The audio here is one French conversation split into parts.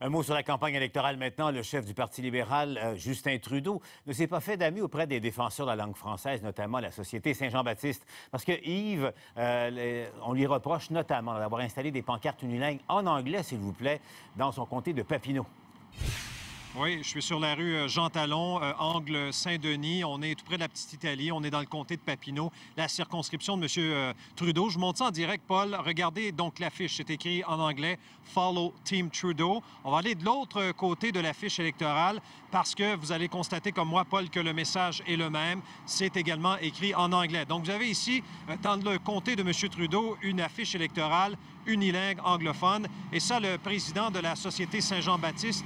Un mot sur la campagne électorale maintenant. Le chef du Parti libéral, Justin Trudeau, ne s'est pas fait d'amis auprès des défenseurs de la langue française, notamment la Société Saint-Jean-Baptiste. Parce que Yves, on lui reproche notamment d'avoir installé des pancartes unilingues en anglais, s'il vous plaît, dans son comté de Papineau. Oui, je suis sur la rue Jean Talon, angle Saint-Denis. On est tout près de la Petite-Italie. On est dans le comté de Papineau, la circonscription de M. Trudeau. Je monte ça en direct, Paul. Regardez donc l'affiche. C'est écrit en anglais « Follow Team Trudeau ». On va aller de l'autre côté de l'affiche électorale parce que vous allez constater comme moi, Paul, que le message est le même. C'est également écrit en anglais. Donc, vous avez ici, dans le comté de M. Trudeau, une affiche électorale unilingue anglophone. Et ça, le président de la Société Saint-Jean-Baptiste,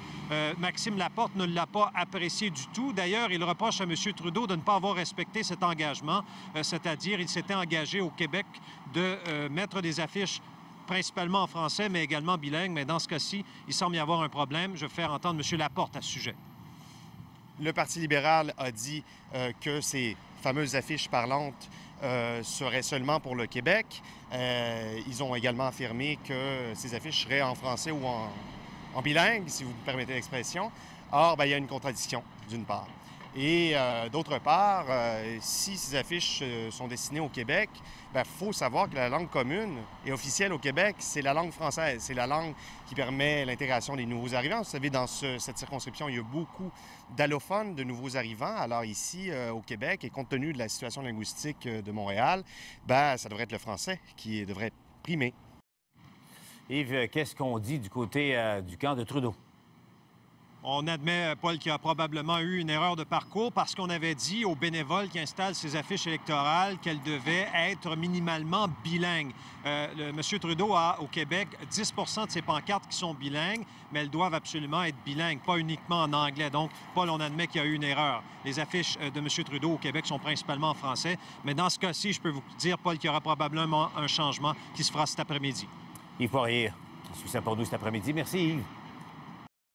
Maxime Laporte, ne l'a pas apprécié du tout. D'ailleurs, il reproche à M. Trudeau de ne pas avoir respecté cet engagement, c'est-à-dire il s'était engagé au Québec de mettre des affiches principalement en français, mais également bilingues. Mais dans ce cas-ci, il semble y avoir un problème. Je vais faire entendre M. Laporte à ce sujet. Le Parti libéral a dit que ces fameuses affiches parlantes seraient seulement pour le Québec. Ils ont également affirmé que ces affiches seraient en français ou en bilingue, si vous me permettez l'expression. Or, il y a une contradiction, d'une part. Et d'autre part, si ces affiches sont destinées au Québec, il faut savoir que la langue commune et officielle au Québec, c'est la langue française. C'est la langue qui permet l'intégration des nouveaux arrivants. Vous savez, dans cette circonscription, il y a beaucoup d'allophones, de nouveaux arrivants. Alors ici, au Québec, et compte tenu de la situation linguistique de Montréal, ça devrait être le français qui devrait primer. Yves, qu'est-ce qu'on dit du côté du camp de Trudeau? On admet, Paul, qu'il y a probablement eu une erreur de parcours parce qu'on avait dit aux bénévoles qui installent ces affiches électorales qu'elles devaient être minimalement bilingues. M. Trudeau a, au Québec, 10 de ses pancartes qui sont bilingues, mais elles doivent absolument être bilingues, pas uniquement en anglais. Donc, Paul, on admet qu'il y a eu une erreur. Les affiches de M. Trudeau au Québec sont principalement en français. Mais dans ce cas-ci, je peux vous dire, Paul, qu'il y aura probablement un changement qui se fera cet après-midi. Yves Poirier, c'est ça pour nous cet après-midi. Merci, Yves.